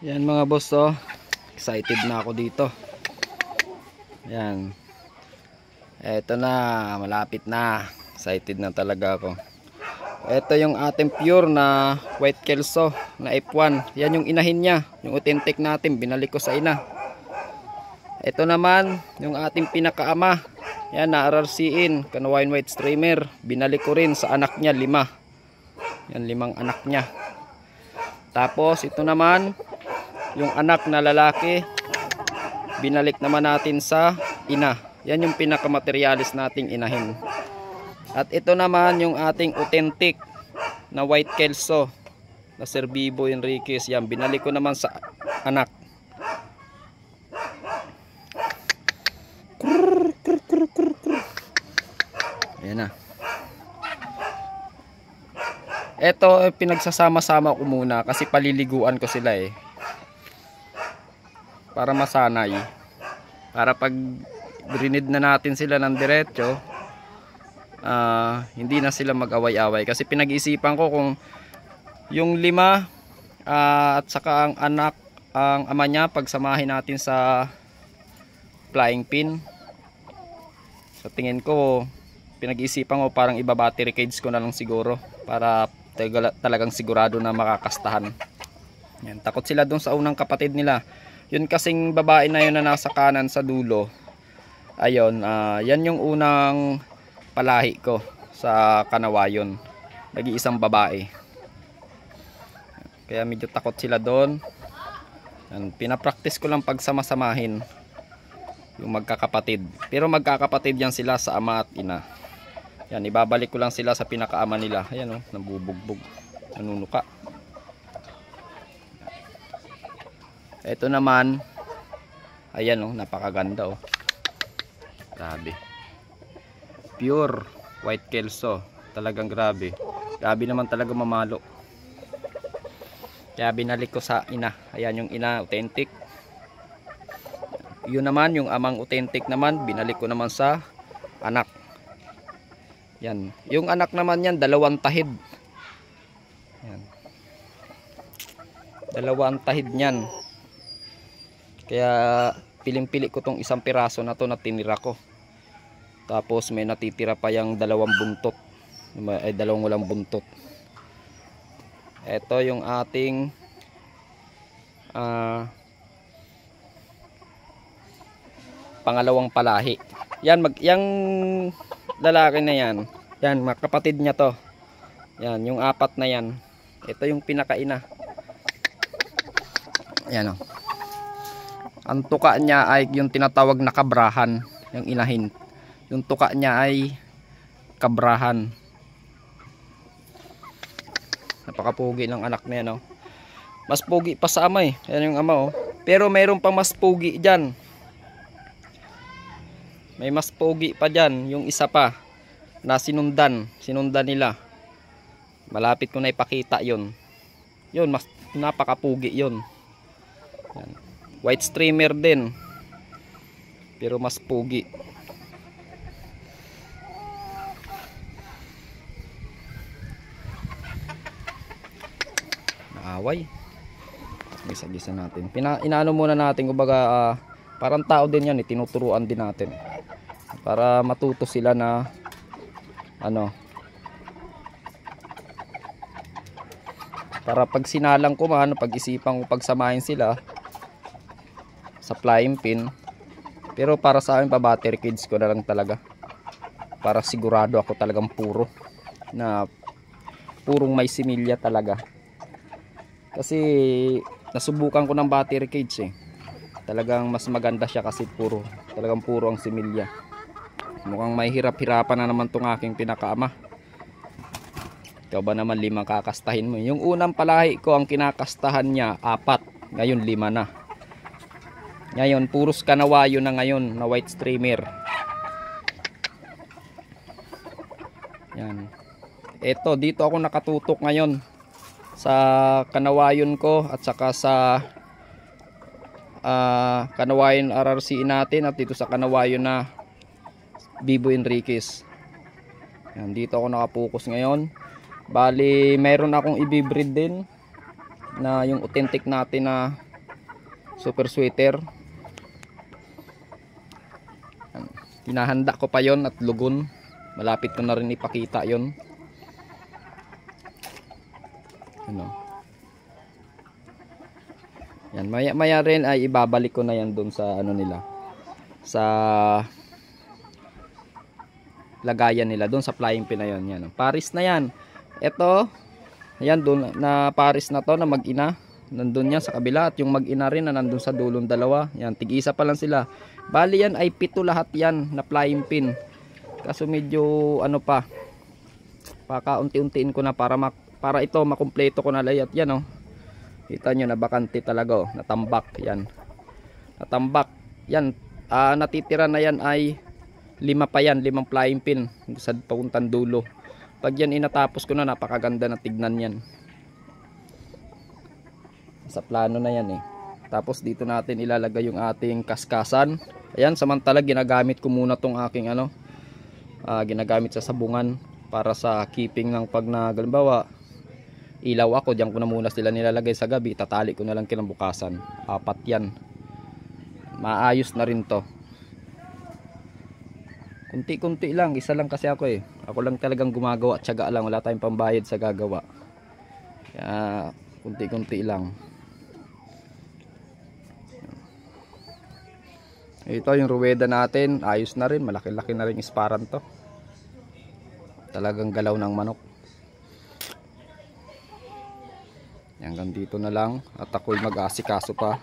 Yan mga boss, oh. Excited na ako dito. Yan. Eto na, malapit na. Excited na talaga ako. Ito yung ating pure na white kelso na F1. Yan yung inahin niya, yung authentic natin, binalik ko sa ina. Ito naman yung ating pinakaama. Yan, na RRC-in, Canawayon white streamer. Binalik ko rin sa anak niya, 5. Yan, 5 anak niya. Tapos ito naman yung anak na lalaki, binalik naman natin sa ina. Yan yung pinakamaterialis nating inahin. At ito naman yung ating authentic na white kelso na Sir Bibo Enriquez. Yan, binalik ko naman sa anak. Ayan na. Ito pinagsasama-sama ko muna kasi paliliguan ko sila eh. Para masanay. Para pag grinid na natin sila ng diretso, hindi na sila mag-away-away. Kasi pinag-iisipan ko kung yung 5 at saka ang anak, ang ama niya, pagsamahin natin sa flying pin. Sa tingin ko, pinag-iisipan ko parang iba battery cage ko na lang siguro para talagang sigurado na makakastahan. Yan, takot sila dun sa unang kapatid nila. Yun kasing babae na yun na nasa kanan sa dulo. Ayun, yan yung unang palahi ko sa Kanawayon. Nag-iisang babae. Kaya medyo takot sila doon. Pinapractice ko lang pagsamasamahin yung magkakapatid. Pero magkakapatid yan sila sa ama at ina. Yan, ibabalik ko lang sila sa pinakaama nila. Ayan oh, nabubugbog. Nanunuka. Ito naman, ayan oh, napakaganda oh. Grabe. Pure white kelso. Talagang grabe. Grabe naman talaga mamalo. Kaya binalik ko sa ina. Ayan yung ina, authentic. Yun naman, yung amang authentic naman, binalik ko naman sa anak. Yan. Yung anak naman yan, 2 tahid. Yan. 2 tahid niyan. Kaya piling-pili ko tong 1 piraso na to na tinira ko. Tapos may natitira pa yung 2 buntot. Ay 2 walang buntot. Ito yung ating pangalawang palahi. Yan, yung lalaki na yan. Yan, makapatid niya to. Yan, yung 4 na yan. Ito yung pinakaina. Yan o. Ang tuka niya ay yung tinatawag na kabrahan, yung inahin. Yung tuka niya ay kabrahan. Napakapugi ng anak na yan, oh. Mas pugi pa sa ama eh. Yan yung ama, oh. Pero mayroon pang mas pugi dyan. May mas pugi pa dyan. Yung isa pa na sinundan nila. Malapit ko na ipakita yun. Yun, mas napakapugi yun. Yan. White streamer din, pero mas pugi. Naaway. Gisa-gisa natin. Inaano muna natin, kumbaga parang tao din yan, tinuturuan din natin. Para matuto sila na ano. Para pag sinalang ko pag-isipan ko pagsamahin sila sa flying pin. Pero para sa akin pa battery cage ko na lang talaga. Para sigurado ako talagang purong may similya talaga. Kasi nasubukan ko ng battery cage eh. Talagang mas maganda siya kasi talagang puro ang similya. Mukhang may hirap-hirapan na naman tong aking pinakaama. Ikaw ba naman 5 kakastahin mo? Yung unang palahi ko ang kinakastahan niya 4. Ngayon 5 na. Ngayon puros Kanawayon na ngayon na white streamer. Yan. Ito, dito ako nakatutok ngayon sa Kanawayon ko at saka sa Kanawayon RRC natin at dito sa Kanawayon na Bibo Enriquez. Yan, dito ako nakapokus ngayon. Bali, meron akong ibibreed din na yung authentic natin na super sweater. Hinahanda ko pa yon at lugon. Malapit ko na rin ipakita yon. Ano. Yan, maya rin ay ibabalik ko na yan doon sa ano nila. Sa lagayan nila doon sa flying pin na yon. Yan, Paris na yan. Ito, ayan doon na Paris na to na mag-ina. Nandun yan sa kabila at yung mag-ina rin na nandun sa dulong dalawa. Yan, tig-isa pa lang sila. Bali yan ay 7 lahat yan na flying pin. Kaso medyo ano pa. Pakaunti-untiin ko na para ito makumpleto ko na layat yan oh. Kita nyo na bakante talaga oh. Natambak yan. Natambak. Yan, natitira na yan ay 5 pa yan, 5 flying pin sa papuntang dulo. Pag yan inatapos ko na, napakaganda na tignan yan. Sa plano na yan eh. Tapos dito natin ilalagay yung ating kaskasan. Ayan, samantala ginagamit ko muna tong aking ano, ginagamit sa sabungan para sa keeping ng pag halimbawa ilaw ako, diyan ko na muna sila nilalagay sa gabi, tatali ko na lang kinabukasan. 4 yan. Maayos na rin to. Kunti-kunti lang, isa lang kasi ako eh. Ako lang talagang gumagawa, tiyaga lang, wala tayong pambayad sa gagawa. Kaya kunti-kunti lang. Ito yung ruweda natin, ayos na rin, malaki-laki na rin isparan to. Talagang galaw ng manok. Hanggang dito na lang at ako'y mag-aasikaso pa